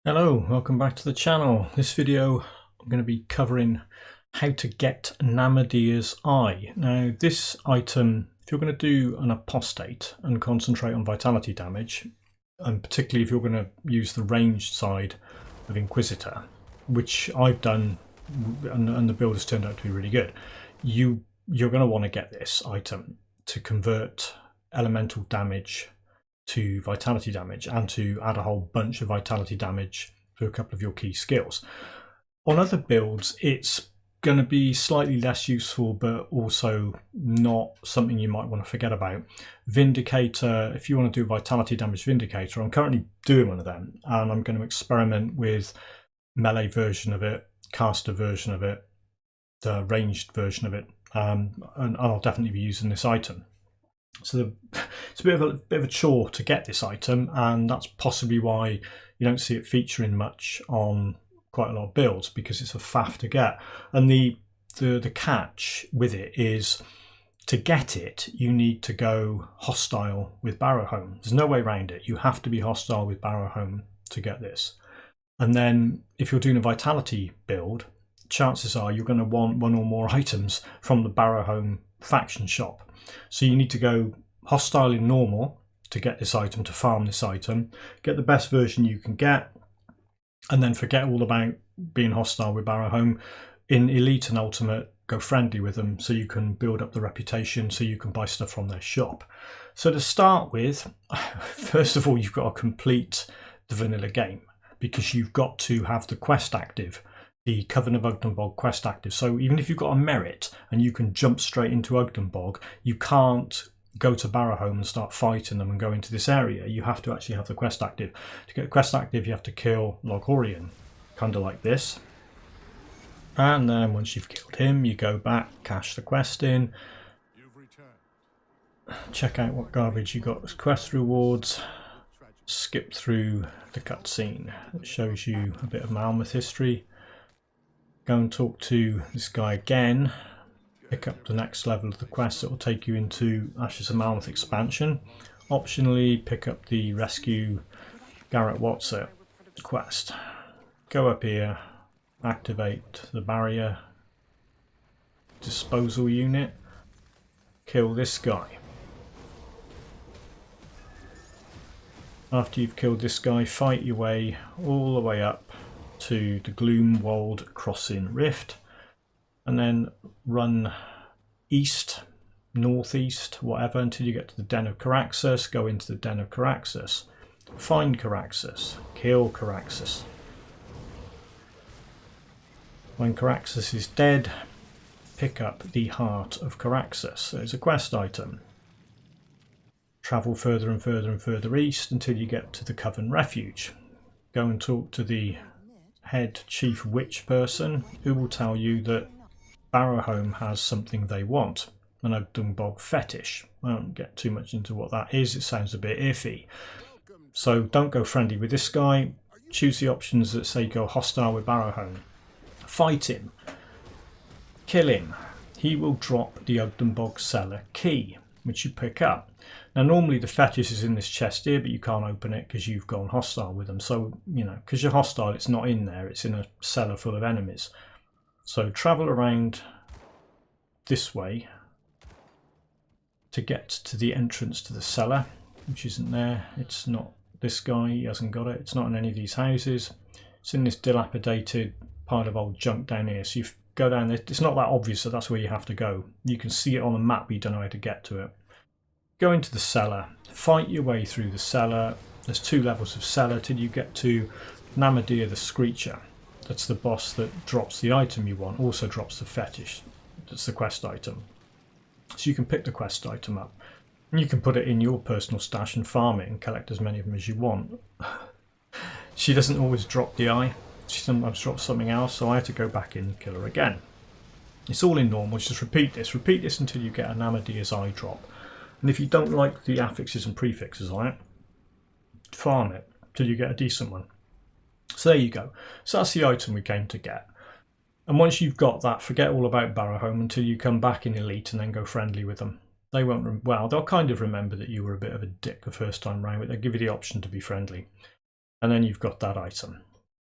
Hello, welcome back to the channel. This video I'm going to be covering how to get Namadea's Eye. Now this item, if you're going to do an Apostate and concentrate on vitality damage, and particularly if you're going to use the ranged side of Inquisitor, which I've done and the build has turned out to be really good, you're going to want to get this item to convert elemental damage to vitality damage and to add a whole bunch of vitality damage to a couple of your key skills. On other builds it's going to be slightly less useful, but also not something you might want to forget about. Vindicator, if you want to do vitality damage Vindicator, I'm currently doing one of them and I'm going to experiment with melee version of it, caster version of it, the ranged version of it, and I'll definitely be using this item. So it's a bit of a chore to get this item, and that's possibly why you don't see it featuring much on quite a lot of builds, because it's a faff to get. And the catch with it is, to get it you need to go hostile with Barrowhome. There's no way around it. You have to be hostile with Barrowhome to get this. And then if you're doing a vitality build, chances are you're going to want one or more items from the Barrowhome faction shop. So you need to go hostile in normal to get this item, to farm this item, get the best version you can get, and then forget all about being hostile with Barrowhome. In elite and ultimate, go friendly with them so you can build up the reputation, so you can buy stuff from their shop. So to start with, first of all, you've got to complete the vanilla game, because you've got to have the quest active, the Coven of Ugdenbog quest active. So even if you've got a merit and you can jump straight into Ugdenbog, you can't go to Barrowhome and start fighting them and go into this area. You have to actually have the quest active. To get the quest active you have to kill Loghorien, kind of like this. And then once you've killed him you go back, cash the quest in, check out what garbage you got as quest rewards, skip through the cutscene that shows you a bit of Malmouth history. Go and talk to this guy again, pick up the next level of the quest that will take you into Ashes of Malmouth expansion. Optionally pick up the Rescue Garrett Watson quest. Go up here, activate the barrier disposal unit, kill this guy. After you've killed this guy, fight your way all the way up to the Gloomwold Crossing Rift, and then run east, northeast, whatever, until you get to the Den of Caraxus. Go into the Den of Caraxus, find Caraxus, kill Caraxus. When Caraxus is dead, pick up the Heart of Caraxus. There's a quest item. Travel further and further and further east until you get to the Coven Refuge. Go and talk to the head chief witch person, who will tell you that Barrowhome has something they want, an Ugdenbog fetish. I won't get too much into what that is, it sounds a bit iffy. So don't go friendly with this guy, choose the options that say go hostile with Barrowhome. Fight him, kill him, he will drop the Ugdenbog cellar key, which you pick up. Now normally the fetish is in this chest here, but you can't open it because you've gone hostile with them. So, you know, because you're hostile, it's not in there, it's in a cellar full of enemies. So travel around this way to get to the entrance to the cellar, which isn't there. It's not this guy, he hasn't got it. It's not in any of these houses. It's in this dilapidated pile of old junk down here. So you go down there, it's not that obvious that that's where you have to go. You can see it on the map, but you don't know how to get to it. Go into the cellar, fight your way through the cellar. There's 2 levels of cellar till you get to Namadea the Screecher. That's the boss that drops the item you want, also drops the fetish. That's the quest item. So you can pick the quest item up and you can put it in your personal stash and farm it and collect as many of them as you want. She doesn't always drop the eye, she sometimes drops something else, so I had to go back in and kill her again. It's all in normal, just repeat this until you get a Namadea's Eye drop. And if you don't like the affixes and prefixes on it, farm it till you get a decent one. So there you go. So that's the item we came to get. And once you've got that, forget all about Barrowhome until you come back in Elite and then go friendly with them. They won't, well, they'll kind of remember that you were a bit of a dick the first time round, but they'll give you the option to be friendly. And then you've got that item.